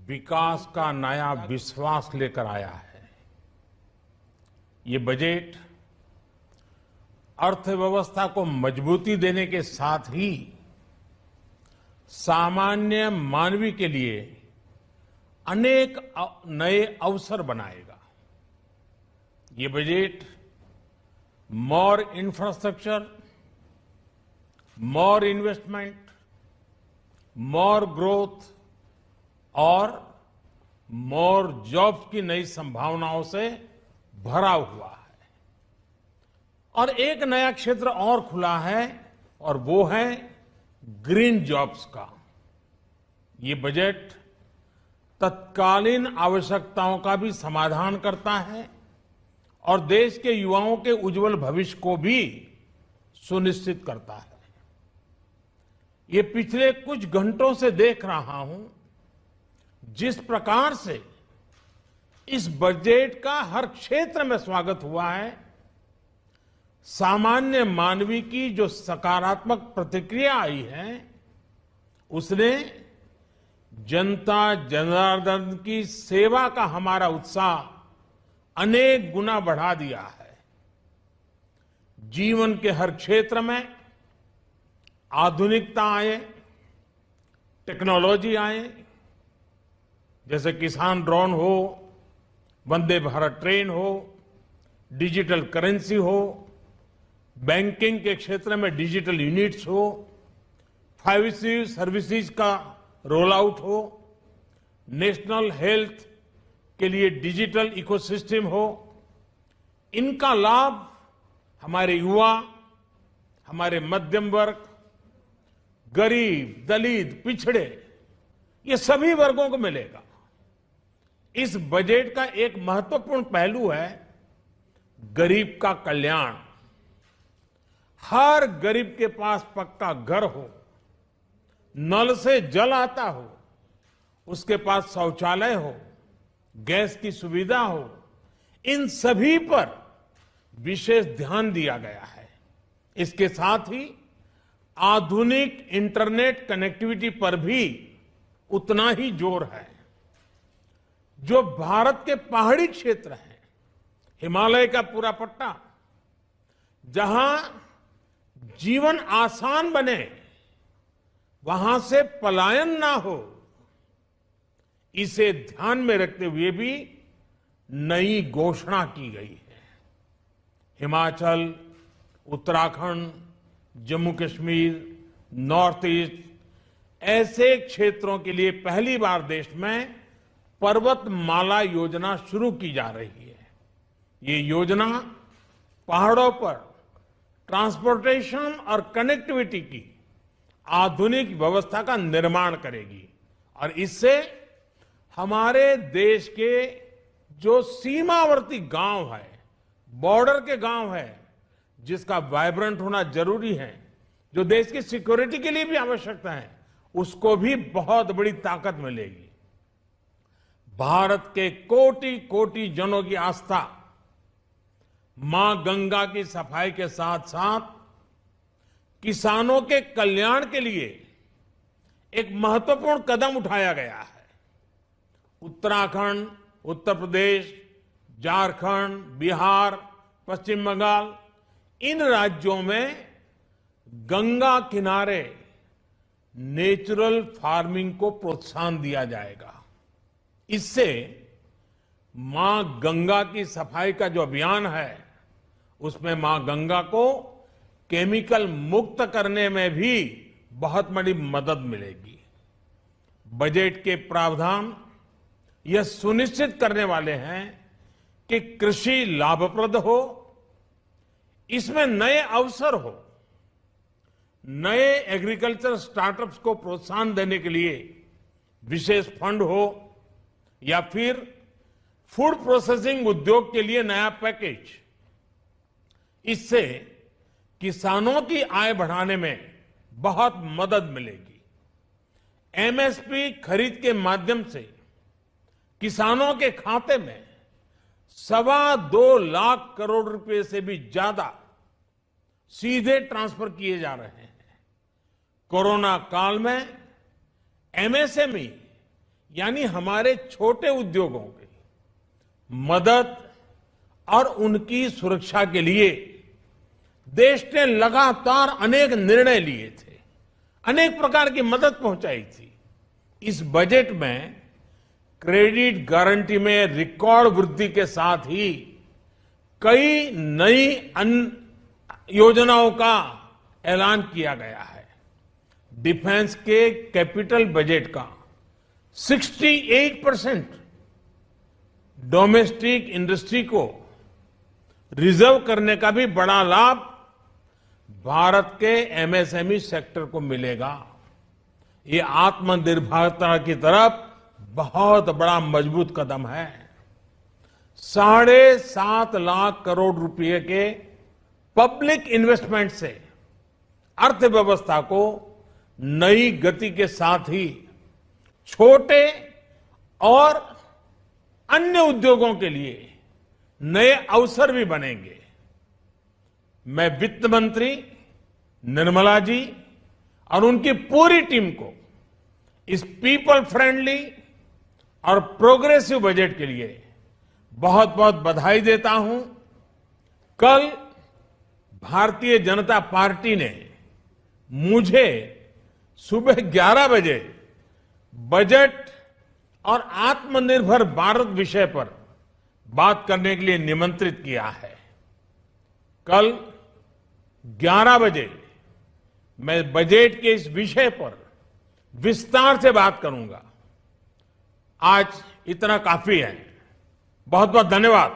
विकास का नया विश्वास लेकर आया है। ये बजट अर्थव्यवस्था को मजबूती देने के साथ ही सामान्य मानवी के लिए अनेक नए अवसर बनाएगा। ये बजट मोर इंफ्रास्ट्रक्चर, मोर इन्वेस्टमेंट, मोर ग्रोथ और मोर जॉब्स की नई संभावनाओं से भरा हुआ है। और एक नया क्षेत्र और खुला है और वो है ग्रीन जॉब्स का। ये बजट तत्कालीन आवश्यकताओं का भी समाधान करता है और देश के युवाओं के उज्जवल भविष्य को भी सुनिश्चित करता है। ये पिछले कुछ घंटों से देख रहा हूं जिस प्रकार से इस बजट का हर क्षेत्र में स्वागत हुआ है। सामान्य मानवी की जो सकारात्मक प्रतिक्रिया आई है उसने जनता जनार्दन की सेवा का हमारा उत्साह अनेक गुना बढ़ा दिया है। जीवन के हर क्षेत्र में आधुनिकता आए, टेक्नोलॉजी आए, जैसे किसान ड्रोन हो, वंदे भारत ट्रेन हो, डिजिटल करेंसी हो, बैंकिंग के क्षेत्र में डिजिटल यूनिट्स हो, 5G सर्विसेज का रोल आउट हो, नेशनल हेल्थ के लिए डिजिटल इकोसिस्टम हो। इनका लाभ हमारे युवा, हमारे मध्यम वर्ग, गरीब, दलित, पिछड़े, ये सभी वर्गों को मिलेगा। इस बजट का एक महत्वपूर्ण पहलू है गरीब का कल्याण। हर गरीब के पास पक्का घर हो, नल से जल आता हो, उसके पास शौचालय हो, गैस की सुविधा हो, इन सभी पर विशेष ध्यान दिया गया है। इसके साथ ही आधुनिक इंटरनेट कनेक्टिविटी पर भी उतना ही जोर है। जो भारत के पहाड़ी क्षेत्र हैं, हिमालय का पूरा पट्टा, जहां जीवन आसान बने, वहां से पलायन ना हो, इसे ध्यान में रखते हुए भी नई घोषणा की गई है। हिमाचल, उत्तराखंड, जम्मू कश्मीर, नॉर्थ ईस्ट ऐसे क्षेत्रों के लिए पहली बार देश में पर्वतमाला योजना शुरू की जा रही है। ये योजना पहाड़ों पर ट्रांसपोर्टेशन और कनेक्टिविटी की आधुनिक व्यवस्था का निर्माण करेगी और इससे हमारे देश के जो सीमावर्ती गांव है, बॉर्डर के गांव है, जिसका वाइब्रेंट होना जरूरी है, जो देश की सिक्योरिटी के लिए भी आवश्यकता है, उसको भी बहुत बड़ी ताकत मिलेगी। भारत के कोटि कोटि जनों की आस्था मां गंगा की सफाई के साथ साथ किसानों के कल्याण के लिए एक महत्वपूर्ण कदम उठाया गया है। उत्तराखंड, उत्तर प्रदेश, झारखंड, बिहार, पश्चिम बंगाल, इन राज्यों में गंगा किनारे नेचुरल फार्मिंग को प्रोत्साहन दिया जाएगा। इससे मां गंगा की सफाई का जो अभियान है, उसमें मां गंगा को केमिकल मुक्त करने में भी बहुत बड़ी मदद मिलेगी। बजट के प्रावधान यह सुनिश्चित करने वाले हैं कि कृषि लाभप्रद हो, इसमें नए अवसर हो, नए एग्रीकल्चर स्टार्टअप्स को प्रोत्साहन देने के लिए विशेष फंड हो या फिर फूड प्रोसेसिंग उद्योग के लिए नया पैकेज। इससे किसानों की आय बढ़ाने में बहुत मदद मिलेगी। एमएसपी खरीद के माध्यम से किसानों के खाते में 2.25 लाख करोड़ रुपए से भी ज्यादा सीधे ट्रांसफर किए जा रहे हैं। कोरोना काल में एमएसएमई यानी हमारे छोटे उद्योगों की मदद और उनकी सुरक्षा के लिए देश ने लगातार अनेक निर्णय लिए थे, अनेक प्रकार की मदद पहुंचाई थी। इस बजट में क्रेडिट गारंटी में रिकॉर्ड वृद्धि के साथ ही कई नई योजनाओं का ऐलान किया गया है। डिफेंस के कैपिटल बजट का 68% डोमेस्टिक इंडस्ट्री को रिजर्व करने का भी बड़ा लाभ भारत के एमएसएमई सेक्टर को मिलेगा। ये आत्मनिर्भरता की तरफ बहुत बड़ा मजबूत कदम है। 7.5 लाख करोड़ रुपए के पब्लिक इन्वेस्टमेंट से अर्थव्यवस्था को नई गति के साथ ही छोटे और अन्य उद्योगों के लिए नए अवसर भी बनेंगे। मैं वित्त मंत्री निर्मला जी और उनकी पूरी टीम को इस पीपल फ्रेंडली और प्रोग्रेसिव बजट के लिए बहुत बहुत बधाई देता हूं। कल भारतीय जनता पार्टी ने मुझे सुबह 11 बजे बजट और आत्मनिर्भर भारत विषय पर बात करने के लिए निमंत्रित किया है। कल 11 बजे मैं बजट के इस विषय पर विस्तार से बात करूंगा। आज इतना काफी है। बहुत बहुत धन्यवाद।